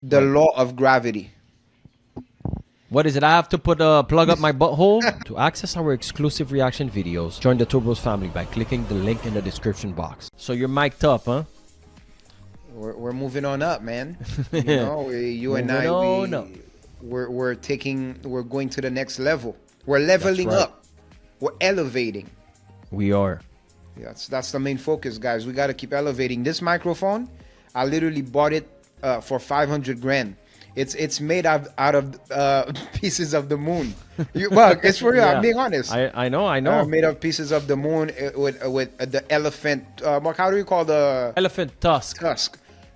The law of gravity. What is it? I have to plug up my butthole to access our exclusive reaction videos. Join the Turbos family by clicking the link in the description box. So you're mic'd up, huh? We're moving on up, man. You know, you and I, we're going to the next level. We're leveling up. We're elevating. We are. Yeah, that's the main focus, guys. We got to keep elevating. This microphone, I literally bought it for 500 grand. It's made out of pieces of the moon. Well, it's for real. I'm being honest. I know. Made of pieces of the moon with the elephant. Mark, how do you call the elephant tusk?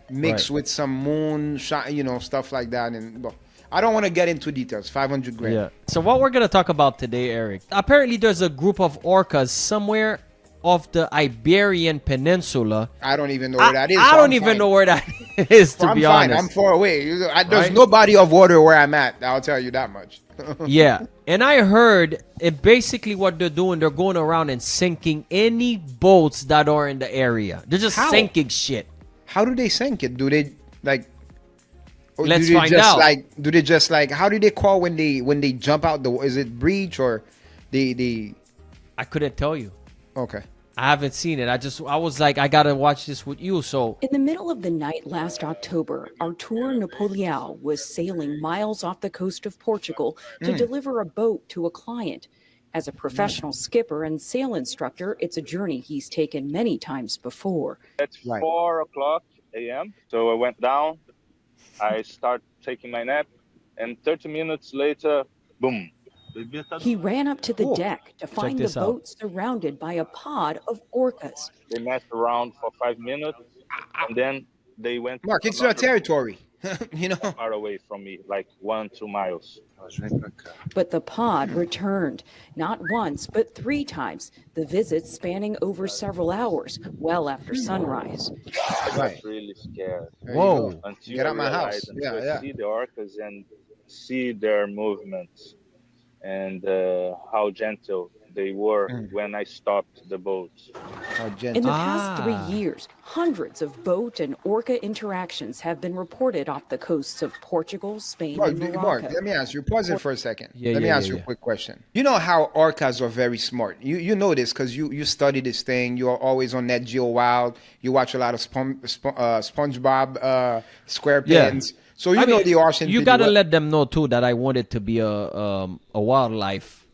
Mixed with some moon, stuff like that. And well, I don't want to get into details. 500 grand. Yeah. So what we're gonna talk about today, Eric? Apparently, there's a group of orcas somewhere off the Iberian Peninsula. I don't even know where that is. I don't even know where that is, to be honest. I'm far away. There's no body of water where I'm at. I'll tell you that much. Yeah. And I heard it basically what they're doing, they're going around and sinking any boats that are in the area. They're just sinking shit. How do they sink it? Do they like Let's find out. Do they just how do they call when they jump out is it breach or the I couldn't tell you. Okay. I haven't seen it. I was like, I gotta watch this with you. So in the middle of the night last October, Artur Napoleão was sailing miles off the coast of Portugal to deliver a boat to a client. As a professional skipper and sail instructor, it's a journey he's taken many times before. It's 4:00 a.m. So I went down, I start taking my nap, and 30 minutes later, boom. He ran up to the deck to find the boat surrounded by a pod of orcas. They messed around for 5 minutes, and then they went. Mark, it's your territory. Far away from me, like 1-2 miles. But the pod returned, not once, but 3 times. The visits spanning over several hours, well after sunrise. I was really scared. Whoa! Until Get out my house. I see the orcas and see their movements and how gentle they were when I stopped the boat. In the past 3 years, hundreds of boat and orca interactions have been reported off the coasts of Portugal, Spain, and Morocco. Mark, let me ask you. Pause it for a second. Let me ask you a quick question. You know how orcas are very smart. You know this because you study this thing. You are always on Net Geo Wild. You watch a lot of SpongeBob SquarePants. So you know the ocean. You gotta let them know too that I wanted to be a wildlife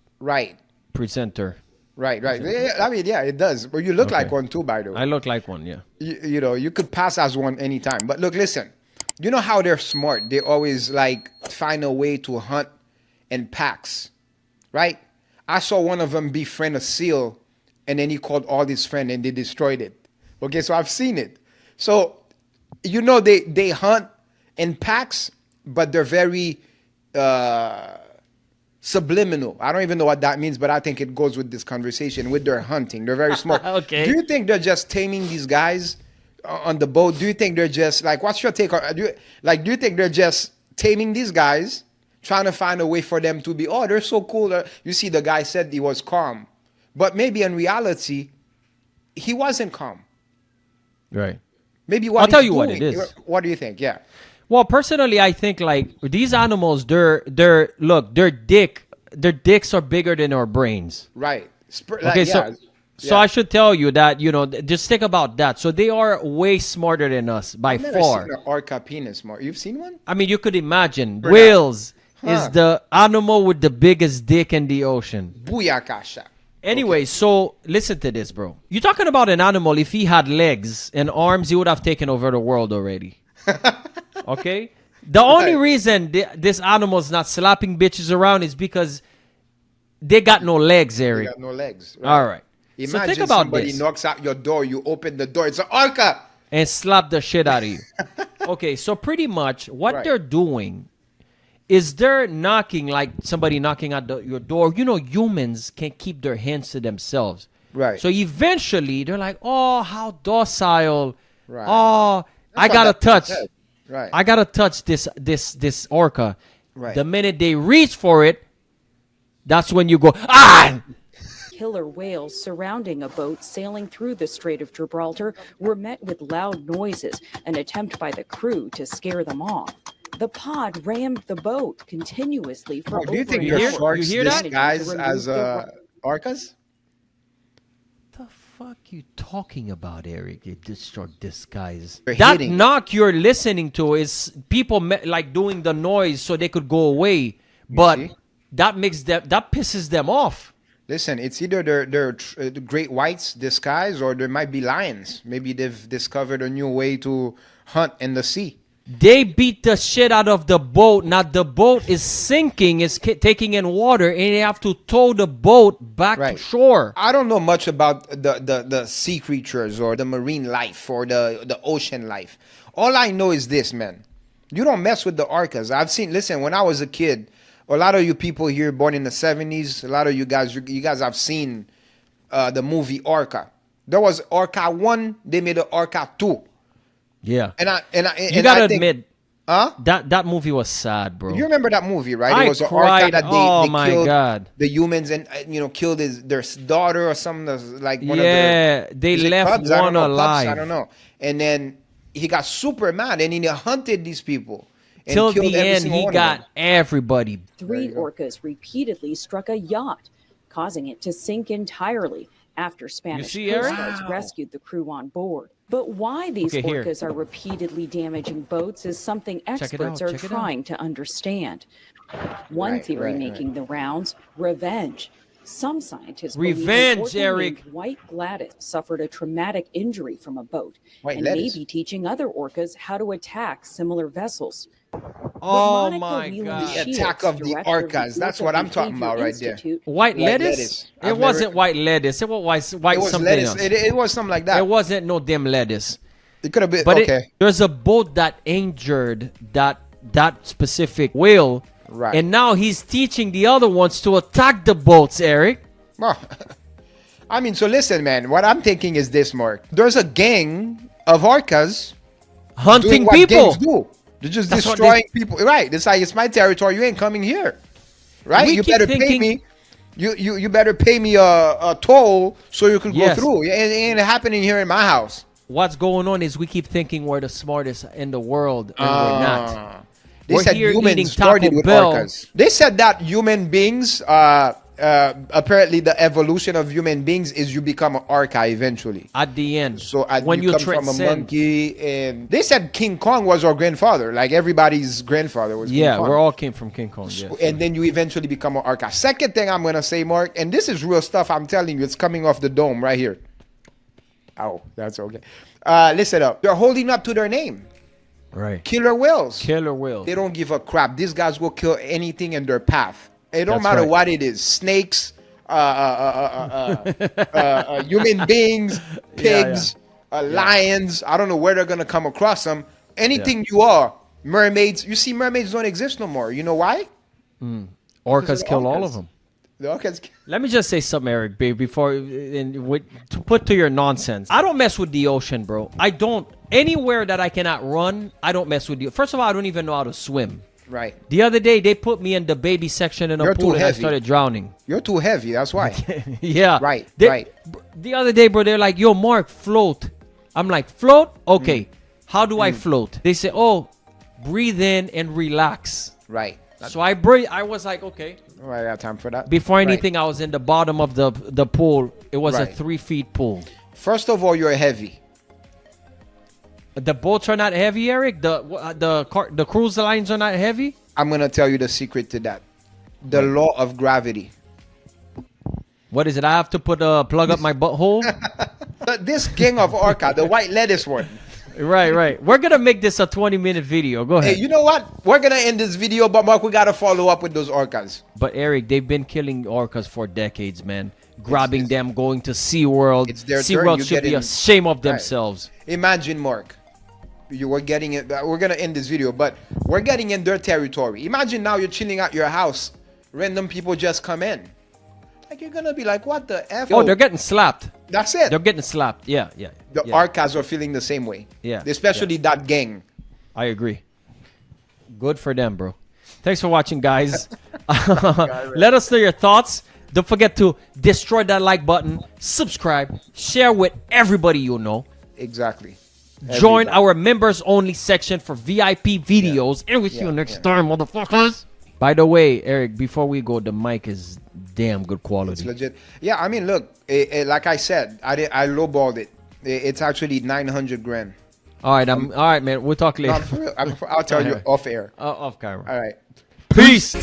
presenter. Right. I mean, yeah, it does. But you look like one too, by the way. I look like one, yeah. You could pass as one anytime. But look, listen. You know how they're smart? They always find a way to hunt in packs, right? I saw one of them befriend a seal, and then he called all his friends and they destroyed it. Okay, so I've seen it. So they hunt in packs, but they're very subliminal. I don't even know what that means, but I think it goes with this conversation with their hunting. They're very smart. Okay. Do you think they're just taming these guys on the boat? Do you think they're just what's your take on? Do you think they're just taming these guys, trying to find a way for them to be? Oh, they're so cool. You see, the guy said he was calm, but maybe in reality, he wasn't calm. Right. Maybe what I'll tell you what it is. What do you think? Yeah. Well, personally, I think these animals, their dicks are bigger than our brains. Right. Okay, so I should tell you that, just think about that. So they are way smarter than us by I've never far. seen an orca penis, Mark. You've seen one? I mean, you could imagine whales is the animal with the biggest dick in the ocean. Booyakasha. Anyway, so listen to this, bro. You're talking about an animal. If he had legs and arms, he would have taken over the world already. Okay? The only reason this animal's not slapping bitches around is because they got no legs, Eric. They got no legs. Right? All right. Imagine so think about somebody knocks out your door, you open the door, it's an orca. And slap the shit out of you. Okay, so pretty much what they're doing is they're knocking like somebody knocking at your door. Humans can keep their hands to themselves. Right. So eventually they're like, oh, how docile. Right. Oh, I gotta touch. Right. I gotta touch this orca. Right. The minute they reach for it, that's when you go, ah! Killer whales surrounding a boat sailing through the Strait of Gibraltar were met with loud noises, an attempt by the crew to scare them off. The pod rammed the boat continuously for Do you over think an your hear- hour, sharks you hear that? disguise managing to as remove the orcas? The fuck you talking about, Eric? You disguise. You're That hitting. knock you're listening to is people like doing the noise so they could go away, but see? that pisses them off. Listen, it's either the great whites disguise or there might be lions. Maybe they've discovered a new way to hunt in the sea. They beat the shit out of the boat. Now the boat is sinking, is taking in water, and they have to tow the boat back to Right. shore. I don't know much about the sea creatures or the marine life or the ocean life. All I know is this, man. You don't mess with the orcas. Listen, when I was a kid, a lot of you people here born in the 70s, a lot of you guys have seen the movie Orca. There was Orca 1, they made an Orca 2. Yeah, And you gotta admit, huh? that movie was sad, bro. You remember that movie, right? I It was an cried. orca that Oh, they my killed God. the humans and killed their daughter or something like one of Yeah, their they is it left cubs? I don't one know, pups? alive. I don't know. And then he got super mad and he hunted these people and Till killed the every end, single he one of got them. everybody. Three orcas repeatedly struck a yacht, causing it to sink entirely after Spanish see, Coast Eric? Guards rescued the crew on board. But why these Okay, here. orcas are repeatedly damaging boats is something it out, experts are check it out. trying to understand. One Right, theory right, making the rounds: revenge. Some scientists Revenge, believe an orca Eric. named White Gladys suffered a traumatic injury from a boat White and Gladys. may be teaching other orcas how to attack similar vessels. Oh Monica my Whelan God! The attack of the director orcas. the That's Orca what I'm talking Behavior about right there. Institute, White White lettuce? lettuce. It I've wasn't never- white lettuce. It was white It was something lettuce. else. It was something like that. It wasn't no damn lettuce. It could have been But okay. there's a boat that injured that specific whale, Right. and now he's teaching the other ones to attack the boats, Eric. Well, I mean, so listen, man. What I'm thinking is this, Mark. There's a gang of orcas Hunting doing what people. gangs do. They're just That's what destroying people. Right. It's like, it's my territory. You ain't coming here. Right? We You keep better pay thinking- me. You better pay me a toll so you can Yes. go through. It ain't happening here in my house. What's going on is we keep thinking we're the smartest in the world, and we're not. They We're said here humans eating started Taco with Bell. orcas. They said that human beings, apparently the evolution of human beings is you become an orca eventually. At the end, So when you you come from a transcend, monkey, and they said King Kong was our grandfather. Like everybody's grandfather was. yeah, King Kong. we all came from King Kong. Yeah. And then you eventually become an orca. Second thing I'm gonna say, Mark, and this is real stuff. I'm telling you, it's coming off the dome right here. Ow, that's okay. Listen up. They're holding up to their name. Right. Killer whales. Killer whales. They don't give a crap. These guys will kill anything in their path. It don't That's matter right. what it is. Snakes, human beings, pigs, lions. I don't know where they're gonna come across them. Anything you are, mermaids. You see, mermaids don't exist no more. You know why? Orcas the kill all orcas. of them. The orcas. Let me just say something, Eric, babe, before to put to your nonsense. I don't mess with the ocean, bro. I don't. Anywhere that I cannot run, I don't mess with you. First of all, I don't even know how to swim. Right. The other day, they put me in the baby section in a You're pool too and I heavy. started drowning. You're too heavy. That's why. Yeah. Right, They- right. The other day, bro, they're like, yo, Mark, float. I'm like, float? Okay. How do I float? They say, oh, breathe in and relax. Right. So I breathe. I was like, okay. All right, I got time for that. Before Right. anything, I was in the bottom of the pool. It was a Right. 3 feet pool. First of all, you're heavy. The boats are not heavy, Eric. The cruise lines are not heavy. I'm gonna tell you the secret to that. The law of gravity. What is it? I have to put a plug up my butthole. But this gang of orca, the white lettuce one. Right. We're gonna make this a 20-minute video. Go ahead. Hey, you know what? We're gonna end this video, but Mark, we gotta follow up with those orcas. But Eric, they've been killing orcas for decades, man. Grabbing them, going to SeaWorld. It's their turn. SeaWorld You should get be in- ashamed of themselves. Imagine, Mark. You were getting it. We're gonna end this video, but we're getting in their territory. Imagine now you're chilling at your house. Random people just come in. Like you're gonna be like, what the f? Oh, they're getting slapped. That's it. They're getting slapped. Yeah. The yeah. orcas are feeling the same way. Yeah, Especially that gang. I agree. Good for them, bro. Thanks for watching, guys. Let us know your thoughts. Don't forget to destroy that like button, subscribe, share with everybody you know. Exactly. Join our members only section for VIP videos. And we'll see you next time, motherfuckers. By the way, Eric, before we go, the mic is damn good quality. It's legit. Yeah, I mean, look, like I said, I lowballed it. It's actually 900 grand. All right, man. We'll talk later. No, for real. I'll tell you off air. Off camera. All right. Peace.